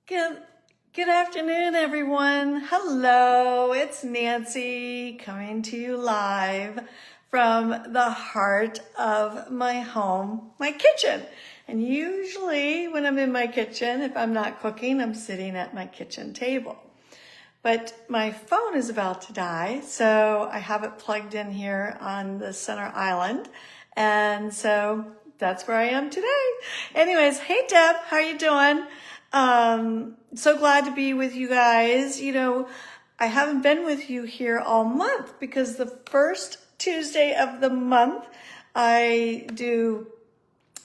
Good, good afternoon, everyone. Hello, it's Nancy coming to you live from the heart of my home, my kitchen. And usually when I'm in my kitchen, if I'm not cooking, I'm sitting at my kitchen table. But my phone is about to die, so I have it plugged in here on the center island. And so that's where I am today. Anyways, hey Deb, how are you doing? So glad to be with you guys. You know, I haven't been with you here all month because the first Tuesday of the month, I do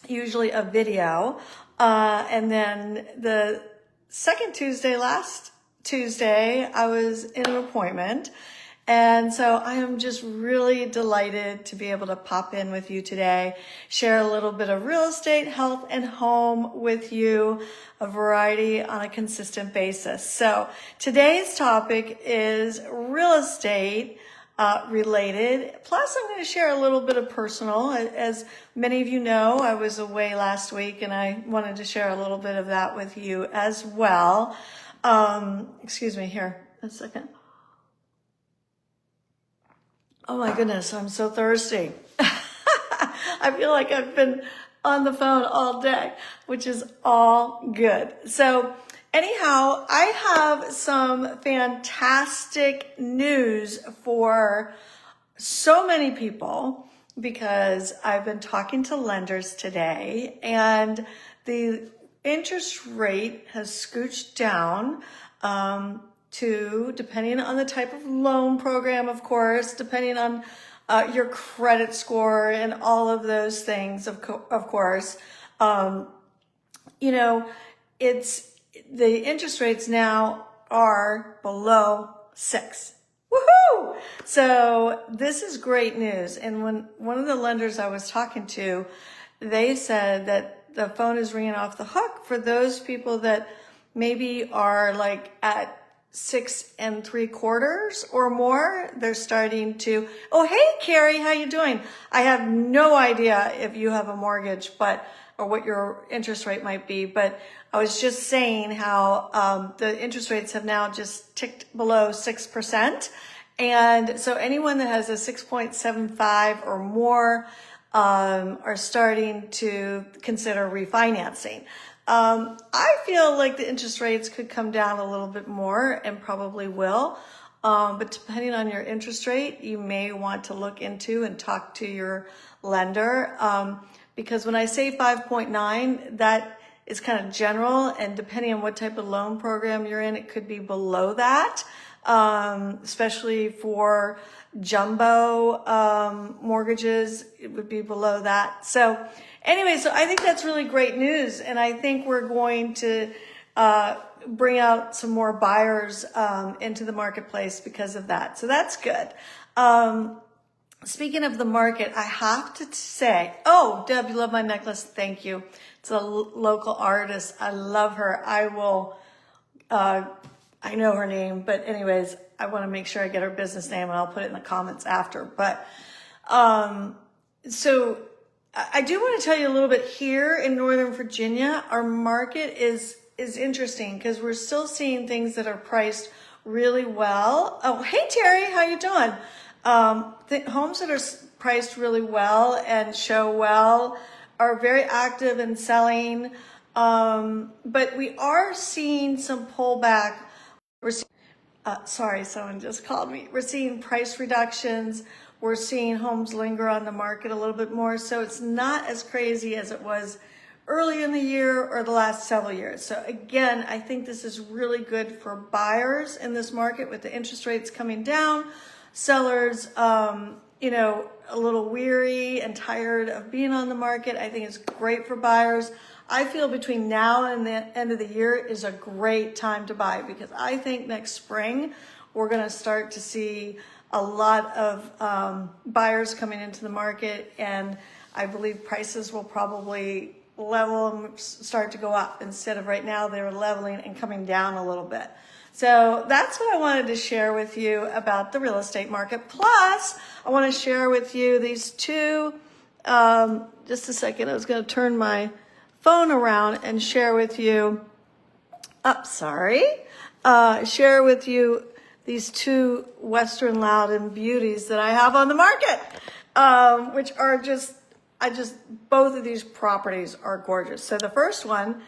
usually a video. And then the second Tuesday, last Tuesday, I was in an appointment. And so I am just really delighted to be able to pop in with you today, share a little bit of real estate, health, and home with you, a variety on a consistent basis. So today's topic is real estate related. Plus, I'm going to share a little bit of personal. As many of you know, I was away last week, and I wanted to share a little bit of that with you as well. Excuse me here a second. Oh my goodness, I'm so thirsty. I feel like I've been on the phone all day, which is all good. So anyhow, I have some fantastic news for so many people because I've been talking to lenders today and the interest rate has scooched down, to, depending on the type of loan program, of course, depending on your credit score and all of those things, of course. You know, the interest rates now are below 6. Woohoo! So this is great news. And when one of the lenders I was talking to, they said that the phone is ringing off the hook for those people that maybe are like at 6 3/4 or more. They're starting to, oh, hey, Carrie, how you doing? I have no idea if you have a mortgage, or what your interest rate might be, but I was just saying how the interest rates have now just ticked below 6%. And so anyone that has a 6.75 or more are starting to consider refinancing. I feel like the interest rates could come down a little bit more and probably will. But depending on your interest rate, you may want to look into and talk to your lender. Because when I say 5.9, that is kind of general, and depending on what type of loan program you're in, it could be below that. Especially for jumbo mortgages, it would be below that. So anyway, so I think that's really great news, and I think we're going to bring out some more buyers into the marketplace because of that. So that's good. Speaking of the market, I have to say, oh, Deb, you love my necklace. Thank you. It's a local artist. I love her. I know her name, but anyways, I want to make sure I get her business name, and I'll put it in the comments after. But so I do want to tell you a little bit here in Northern Virginia. Our market is interesting because we're still seeing things that are priced really well. Oh, hey Terry, how you doing? The homes that are priced really well and show well are very active in selling, but we are seeing some pullback. We're seeing, sorry, someone just called me. We're seeing price reductions. We're seeing homes linger on the market a little bit more. So it's not as crazy as it was early in the year or the last several years. So again, I think this is really good for buyers in this market with the interest rates coming down. Sellers, you know, a little weary and tired of being on the market. I think it's great for buyers. I feel between now and the end of the year is a great time to buy because I think next spring we're going to start to see a lot of buyers coming into the market, and I believe prices will probably level and start to go up instead of right now they're leveling and coming down a little bit. So that's what I wanted to share with you about the real estate market. Plus, I want to share with you these two, just a second, I was going to turn my phone around and share with you sorry, share with you these two Western Loudon beauties that I have on the market, which are both of these properties are gorgeous. So the first one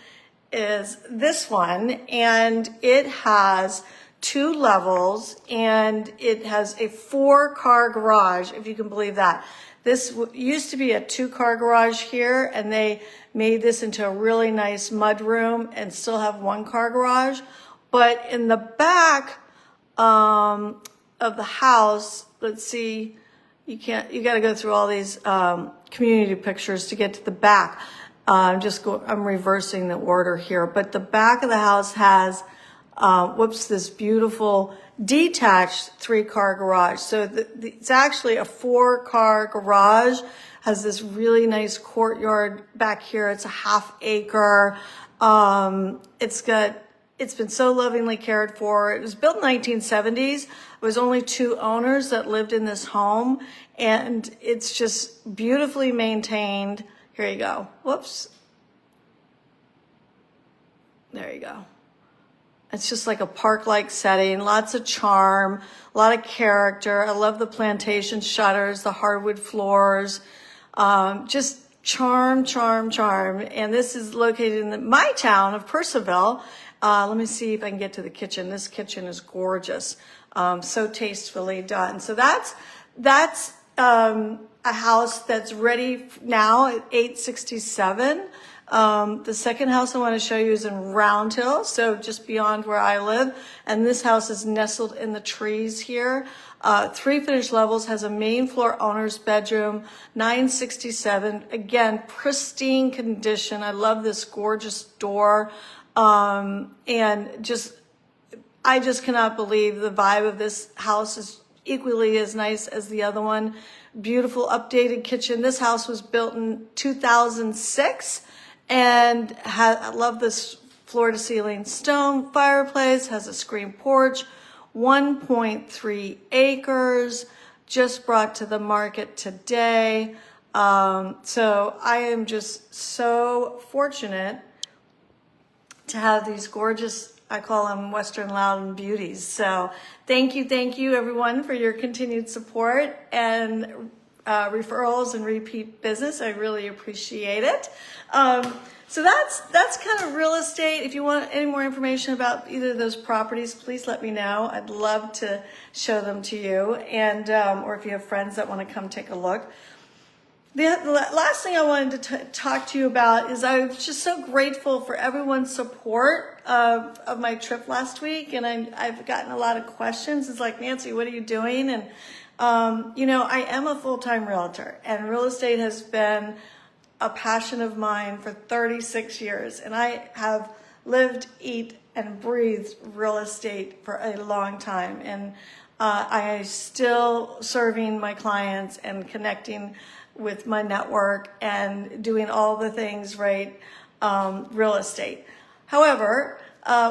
is this one, and it has 2 levels, and it has a 4-car garage, if you can believe that. This used to be a 2-car garage here, and they made this into a really nice mud room and still have 1-car garage. But in the back of the house, let's see, you got to go through all these community pictures to get to the back. I'm reversing the order here, but the back of the house has this beautiful detached 3-car garage. So it's actually a 4-car garage, has this really nice courtyard back here. It's a ½ acre. It's been so lovingly cared for. It was built in the 1970s. It was only 2 owners that lived in this home, and it's just beautifully maintained. Here you go. Whoops. There you go. It's just like a park-like setting, lots of charm, a lot of character. I love the plantation shutters, the hardwood floors, just charm, charm, charm. And this is located in my town of Purcellville. Let me see if I can get to the kitchen. This kitchen is gorgeous, so tastefully done. So that's a house that's ready now at 867. The second house I want to show you is in Round Hill, so just beyond where I live. And this house is nestled in the trees here. 3 finished levels, has a main floor owner's bedroom, 967. Again, pristine condition. I love this gorgeous door. And I just cannot believe the vibe of this house is equally as nice as the other one. Beautiful updated kitchen. This house was built in 2006. And I love this floor to ceiling stone fireplace, has a screen porch, 1.3 acres, just brought to the market today. So I am just so fortunate to have these gorgeous, I call them Western Loudon beauties. So thank you everyone for your continued support and referrals and repeat business. I really appreciate it. So that's kind of real estate. If you want any more information about either of those properties, please let me know. I'd love to show them to you, and or if you have friends that want to come take a look. The last thing I wanted to talk to you about is I was just so grateful for everyone's support of my trip last week, and I've gotten a lot of questions. It's like, Nancy, what are you doing? And I am a full-time realtor, and real estate has been a passion of mine for 36 years. And I have lived, eat, and breathed real estate for a long time. And I am still serving my clients and connecting with my network and doing all the things right, real estate. However,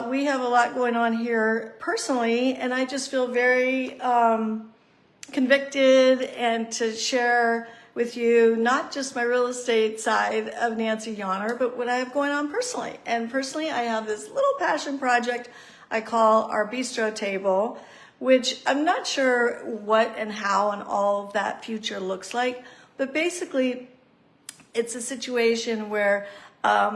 we have a lot going on here personally, and I just feel very convicted and to share with you not just my real estate side of Nancy Yawner, but what I have going on personally. And personally, I have this little passion project I call our bistro table, which I'm not sure what and how and all of that future looks like, but basically it's a situation where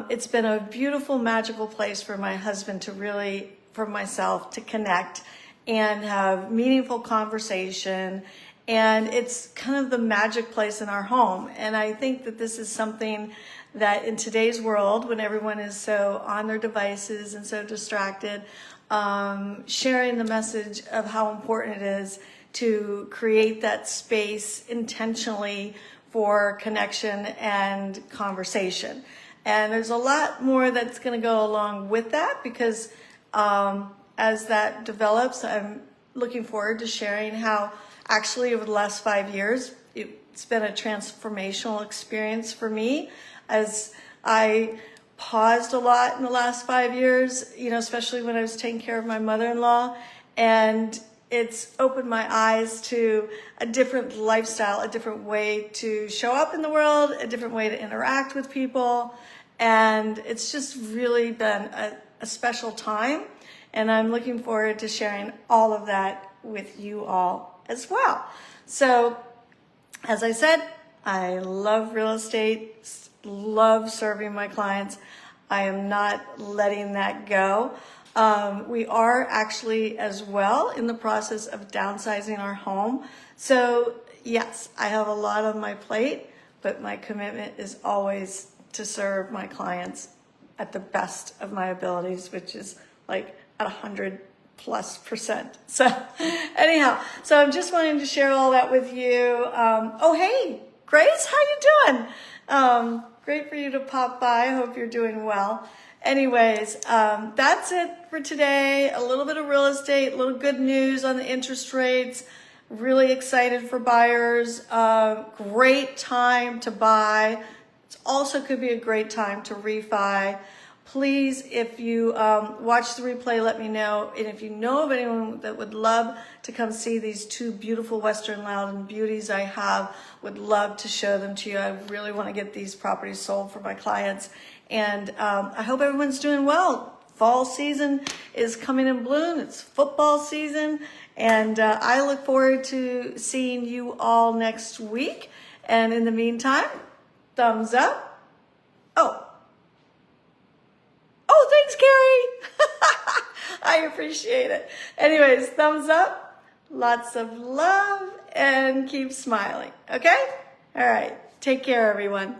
it's been a beautiful, magical place for my husband to really, for myself, to connect and have meaningful conversation. And it's kind of the magic place in our home. And I think that this is something that in today's world, when everyone is so on their devices and so distracted, sharing the message of how important it is to create that space intentionally for connection and conversation. And there's a lot more that's going to go along with that, because as that develops, I'm looking forward to sharing how actually over the last 5 years, it's been a transformational experience for me, as I paused a lot in the last 5 years, especially when I was taking care of my mother-in-law. And it's opened my eyes to a different lifestyle, a different way to show up in the world, a different way to interact with people. And it's just really been a special time. And I'm looking forward to sharing all of that with you all as well. So, as I said, I love real estate, love serving my clients. I am not letting that go. We are actually as well in the process of downsizing our home. So yes, I have a lot on my plate, but my commitment is always to serve my clients at the best of my abilities, which is like at 100+%. So anyhow, so I'm just wanting to share all that with you. Oh, hey, Grace, how you doing? Great for you to pop by. I hope you're doing well. Anyways, that's it for today. A little bit of real estate, a little good news on the interest rates. Really excited for buyers. Great time to buy. It also could be a great time to refi. Please, if you watch the replay, let me know. And if you know of anyone that would love to come see these two beautiful Western Loudoun beauties I have, would love to show them to you. I really want to get these properties sold for my clients. And I hope everyone's doing well. Fall season is coming in bloom. It's football season. And I look forward to seeing you all next week. And in the meantime, thumbs up. Oh, thanks, Carrie. I appreciate it. Anyways, thumbs up, lots of love, and keep smiling, okay? All right, take care, everyone.